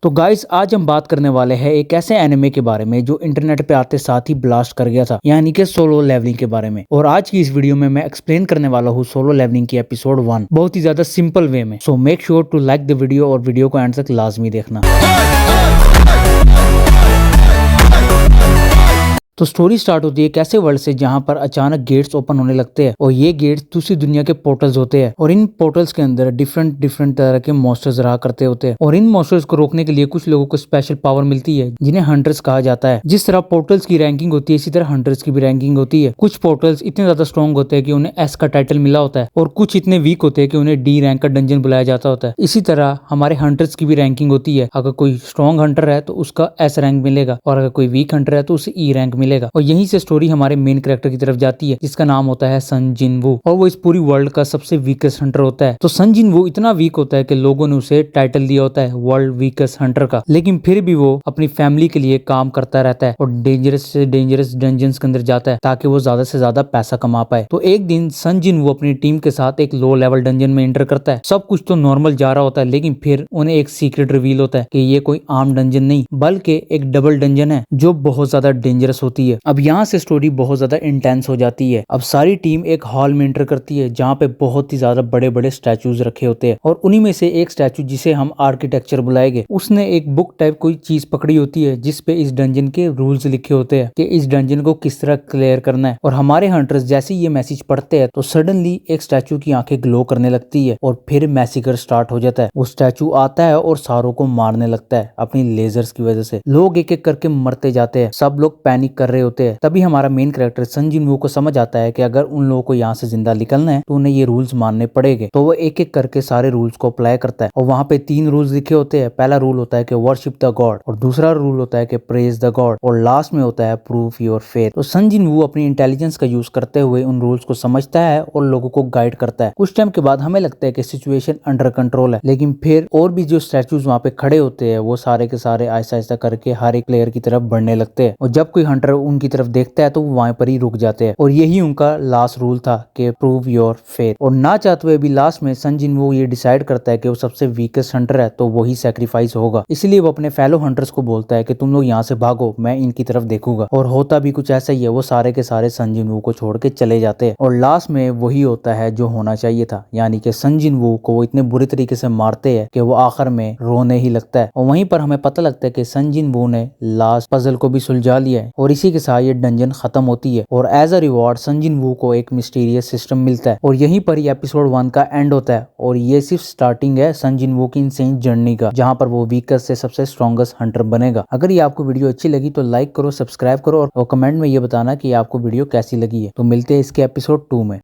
तो गाइस आज हम बात करने वाले हैं एक ऐसे एनिमे के बारे में जो इंटरनेट पे आते साथ ही ब्लास्ट कर गया था, यानी कि सोलो लेवलिंग के बारे में। और आज की इस वीडियो में मैं एक्सप्लेन करने वाला हूँ सोलो लेवलिंग की एपिसोड 1 बहुत ही ज्यादा सिंपल वे में। So make sure to like the video और वीडियो को एंड तक लाजमी देखना। तो स्टोरी स्टार्ट होती है एक ऐसे वर्ल्ड से जहां पर अचानक गेट्स ओपन होने लगते हैं और ये गेट्स दूसरी दुनिया के पोर्टल्स होते हैं और इन पोर्टल्स के अंदर डिफरेंट तरह के मॉन्स्टर्स रहा करते होते हैं और इन मॉन्स्टर्स को रोकने के लिए कुछ लोगों को स्पेशल पावर मिलती है जिन्हें हंटर्स कहा जाता है। जिस तरह पोर्टल्स की रैंकिंग होती है इसी तरह हंटर्स की भी रैंकिंग होती है। कुछ पोर्टल्स इतने ज्यादा स्ट्रॉन्ग होते हैं कि उन्हें एस का टाइटल मिला होता है और कुछ इतने वीक होते हैं कि उन्हें डी रैंक का डंजन बुलाया जाता होता है। इसी तरह हमारे हंटर्स की भी रैंकिंग होती है। अगर कोई स्ट्रॉन्ग हंटर है तो उसका एस रैंक मिलेगा और अगर कोई वीक हंटर है तो उसे ई रैंक मिलेगा। और यहीं से स्टोरी हमारे मेन कैरेक्टर की तरफ जाती है जिसका नाम होता है सन जिन वू और वो इस पूरी वर्ल्ड का सबसे वीकेस्ट हंटर होता है। तो सन जिन वू इतना वीक होता है कि लोगों ने उसे टाइटल दिया होता है वर्ल्ड वीकेस्ट हंटर का, लेकिन फिर भी वो अपनी फैमिली के लिए काम करता रहता है और डेंजरस से डेंजरस डंजन्स के अंदर जाता है ताकि वो ज्यादा से ज्यादा पैसा कमा पाए। तो एक दिन सन जिन वू अपनी टीम के साथ एक लो लेवल डंजन में एंटर करता है। सब कुछ तो नॉर्मल जा रहा होता है लेकिन फिर उन्हें एक सीक्रेट रिवील होता है कि ये कोई आम डंजन नहीं बल्कि एक डबल डंजन है जो बहुत ज्यादा डेंजरस होती है। अब यहाँ से स्टोरी बहुत ज्यादा इंटेंस हो जाती है। अब सारी टीम एक हॉल में एंटर करती है जहाँ पे बहुत ही ज्यादा बड़े बड़े स्टैचूज रखे होते हैं और उन्हीं में से एक स्टैचू जिसे हम आर्किटेक्चर बुलाएंगे उसने एक बुक टाइप कोई चीज पकड़ी होती है जिसपे इस डंजन के रूल्स लिखे होते हैं कि इस डंजन को किस तरह क्लियर करना है। और हमारे हंटर्स जैसे ही ये मैसेज पढ़ते हैं तो सडनली एक स्टैचू की आंखें ग्लो करने लगती है और फिर मैसेकर स्टार्ट हो जाता है। वो स्टैचू आता है और सारों को मारने लगता है अपनी लेजर्स की वजह से। लोग एक एक करके मरते जाते हैं, सब लोग पैनिक कर रहे होते हैं। तभी हमारा मेन कैरेक्टर सन जिन वू को समझ आता है कि अगर उन लोगों को यहाँ से जिंदा निकलना है तो उन्हें ये रूल्स मानने पड़ेंगे। तो वो एक एक करके सारे रूल्स को अप्लाई करता है और वहाँ पे 3 रूल्स लिखे होते हैं। पहला रूल होता है कि वर्शिप द गॉड और दूसरा रूल होता है कि प्रेज द गॉड और लास्ट में होता है प्रूव योर फेथ। तो सन जिन वू अपनी इंटेलिजेंस का यूज करते हुए उन रूल्स को समझता है और लोगों को गाइड करता है। कुछ टाइम के बाद हमें लगता है कि सिचुएशन अंडर कंट्रोल है, लेकिन फिर और भी जो स्टैचूज वहाँ पे खड़े होते हैं वो सारे के सारे आहिस्ता आहिस्ता करके हर एक प्लेयर की तरफ बढ़ने लगते हैं और जब कोई हंटर उनकी तरफ देखता है तो वो वहाँ पर ही रुक जाते हैं। और यही उनका लास्ट रूल था कि प्रूव योर फेथ। और ना चाहते हुए भी लास्ट में सन जिन वो ये डिसाइड करता है कि वो सबसे वीकेस्ट हंटर है तो वही सैक्रिफाइस होगा। इसलिए वो अपने फेलो हंटर्स को बोलता है कि तुम लोग यहाँ से भागो, मैं इनकी तरफ देखूंगा। और होता भी कुछ ऐसा ही है, वो सारे के सारे सन जिन वो को छोड़ के चले जाते हैं और लास्ट में वही होता है जो होना चाहिए था, यानी कि सन जिन वो को वो इतने बुरे तरीके से मारते हैं कि वो आखिर में रोने ही लगता है। और वहीं पर हमें पता लगता है कि सन जिन वो ने लास्ट पजल को भी सुलझा लिया है और इसी के साथ ये डंजन खत्म होती है। और एज अ रिवॉर्ड सन जिन वू को एक मिस्टीरियस सिस्टम मिलता है और यहीं पर ही एपिसोड 1 का एंड होता है। और ये सिर्फ स्टार्टिंग है सन जिन वू की इनसेन जर्नी का, जहां पर वो वीकेस्ट से सबसे स्ट्रॉन्गेस्ट हंटर बनेगा। अगर ये आपको वीडियो अच्छी लगी तो लाइक करो, सब्सक्राइब करो और कमेंट में ये बताना कि आपको वीडियो कैसी लगी है। तो मिलते हैं इसके एपिसोड 2 में।